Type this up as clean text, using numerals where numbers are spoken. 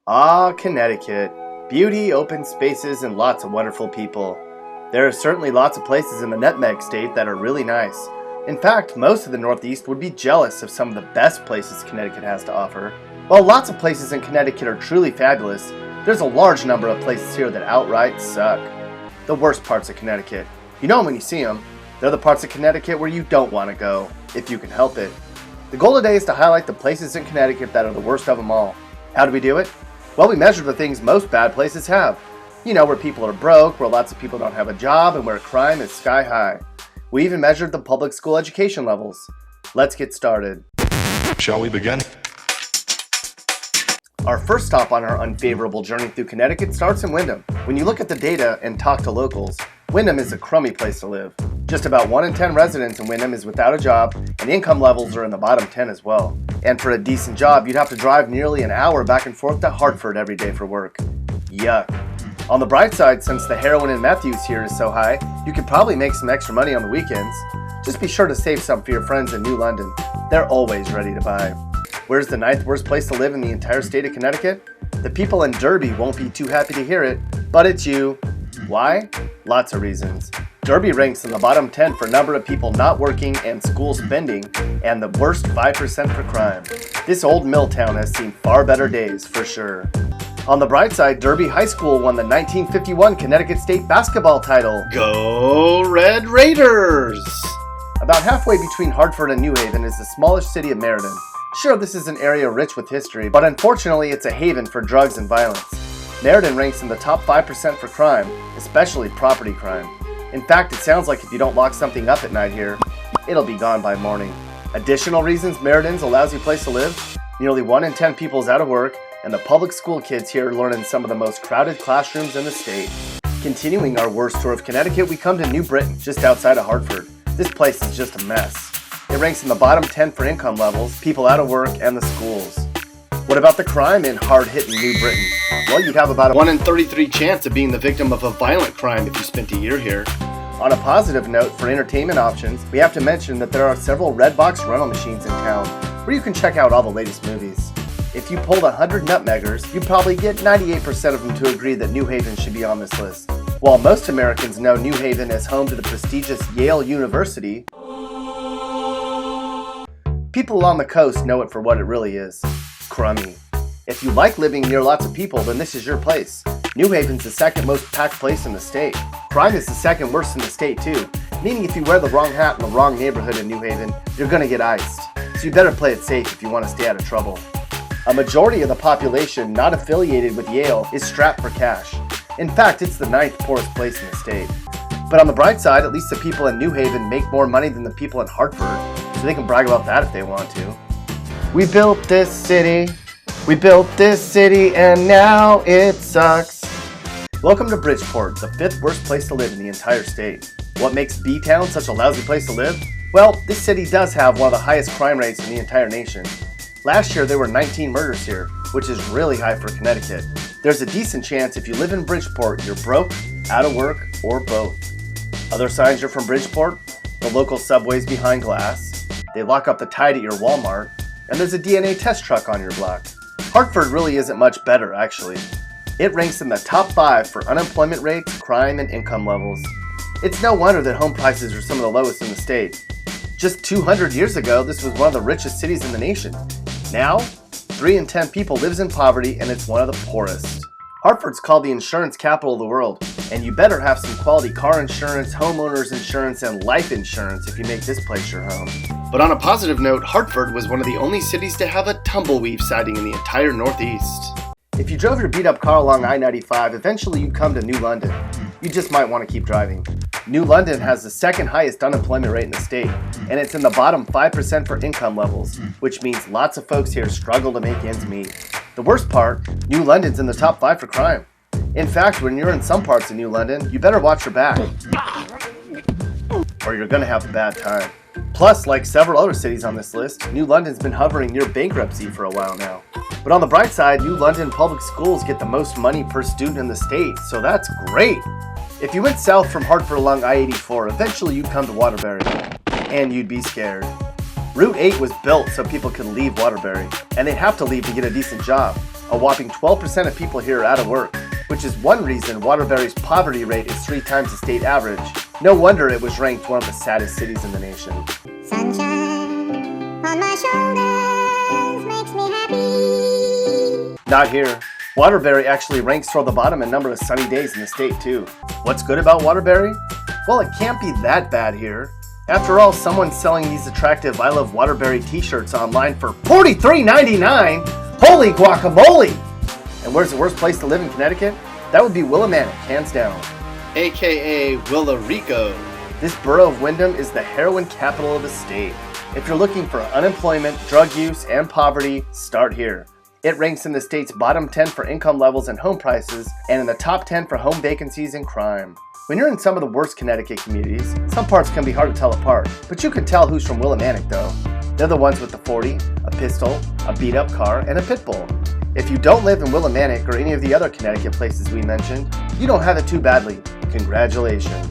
Ah, Connecticut. Beauty, open spaces, and lots of wonderful people. There are certainly lots of places in the nutmeg state that are really nice. In fact, most of the Northeast would be jealous of some of the best places Connecticut has to offer. While lots of places in Connecticut are truly fabulous, there's a large number of places here that outright suck. The worst parts of Connecticut. You know them when you see them. They're the parts of Connecticut where you don't want to go, if you can help it. The goal today is to highlight the places in Connecticut that are the worst of them all. How do we do it? Well, we measure the things most bad places have. You know, where people are broke, where lots of people don't have a job, and where crime is sky high. We even measured the public school education levels. Let's get started. Shall we begin? Our first stop on our unfavorable journey through Connecticut starts in Windham. When you look at the data and talk to locals, Windham is a crummy place to live. Just about 1 in 10 residents in Windham is without a job, and income levels are in the bottom 10 as well. And for a decent job, you'd have to drive nearly an hour back and forth to Hartford every day for work. Yuck. On the bright side, since the heroin and meth use here is so high, you could probably make some extra money on the weekends. Just be sure to save some for your friends in New London. They're always ready to buy. Where's the 9th worst place to live in the entire state of Connecticut? The people in Derby won't be too happy to hear it, but it's you. Why? Lots of reasons. Derby ranks in the bottom 10 for number of people not working and school spending, and the worst 5% for crime. This old mill town has seen far better days, for sure. On the bright side, Derby High School won the 1951 Connecticut State basketball title. Go Red Raiders! About halfway between Hartford and New Haven is the smallest city of Meriden. Sure, this is an area rich with history, but unfortunately it's a haven for drugs and violence. Meriden ranks in the top 5% for crime, especially property crime. In fact, it sounds like if you don't lock something up at night here, it'll be gone by morning. Additional reasons Meriden's a lousy place to live: nearly 1 in 10 people is out of work, and the public school kids here learn in some of the most crowded classrooms in the state. Continuing our worst tour of Connecticut, we come to New Britain, just outside of Hartford. This place is just a mess. It ranks in the bottom 10 for income levels, people out of work, and the schools. What about the crime in hard-hitting New Britain? Well, you'd have about a 1 in 33 chance of being the victim of a violent crime if you spent a year here. On a positive note, for entertainment options, we have to mention that there are several red box rental machines in town where you can check out all the latest movies. If you pulled 100 nutmeggers, you'd probably get 98% of them to agree that New Haven should be on this list. While most Americans know New Haven as home to the prestigious Yale University, people on the coast know it for what it really is: crummy. If you like living near lots of people, then this is your place. New Haven's the second most packed place in the state. Crime is the second worst in the state too, meaning if you wear the wrong hat in the wrong neighborhood in New Haven, you're gonna get iced. So you better play it safe if you want to stay out of trouble. A majority of the population not affiliated with Yale is strapped for cash. In fact, it's the 9th poorest place in the state. But on the bright side, at least the people in New Haven make more money than the people in Hartford, so they can brag about that if they want to. We built this city, and now it sucks. Welcome to Bridgeport, the 5th worst place to live in the entire state. What makes B-Town such a lousy place to live? Well, this city does have one of the highest crime rates in the entire nation. Last year there were 19 murders here, which is really high for Connecticut. There's a decent chance if you live in Bridgeport, you're broke, out of work, or both. Other signs you're from Bridgeport? The local subway's behind glass, they lock up the tide at your Walmart, and there's a DNA test truck on your block. Hartford really isn't much better, actually. It ranks in the top 5 for unemployment rates, crime, and income levels. It's no wonder that home prices are some of the lowest in the state. Just 200 years ago, this was one of the richest cities in the nation. Now, 3 in 10 people lives in poverty, and it's one of the poorest. Hartford's called the insurance capital of the world, and you better have some quality car insurance, homeowners insurance, and life insurance if you make this place your home. But on a positive note, Hartford was one of the only cities to have a tumbleweed sighting in the entire Northeast. If you drove your beat-up car along I-95, eventually you'd come to New London. You just might want to keep driving. New London has the second highest unemployment rate in the state, and it's in the bottom 5% for income levels, which means lots of folks here struggle to make ends meet. The worst part, New London's in the top 5 for crime. In fact, when you're in some parts of New London, you better watch your back, or you're gonna have a bad time. Plus, like several other cities on this list, New London's been hovering near bankruptcy for a while now. But on the bright side, New London public schools get the most money per student in the state, so that's great. If you went south from Hartford along I-84, eventually you'd come to Waterbury, and you'd be scared. Route 8 was built so people could leave Waterbury, and they'd have to leave to get a decent job. A whopping 12% of people here are out of work, which is one reason Waterbury's poverty rate is 3 times the state average. No wonder it was ranked one of the saddest cities in the nation. Sunshine on my shoulders makes me happy. Not here. Waterbury actually ranks toward the bottom in number of sunny days in the state too. What's good about Waterbury? Well, it can't be that bad here. After all, someone's selling these attractive I Love Waterbury t-shirts online for $43.99! Holy guacamole! And where's the worst place to live in Connecticut? That would be Willimantic, hands down. AKA Willarico. This borough of Windham is the heroin capital of the state. If you're looking for unemployment, drug use, and poverty, start here. It ranks in the state's bottom 10 for income levels and home prices, and in the top 10 for home vacancies and crime. When you're in some of the worst Connecticut communities, some parts can be hard to tell apart, but you can tell who's from Willimantic though. They're the ones with the 40, a pistol, a beat-up car, and a pit bull. If you don't live in Willimantic or any of the other Connecticut places we mentioned, you don't have it too badly. Congratulations.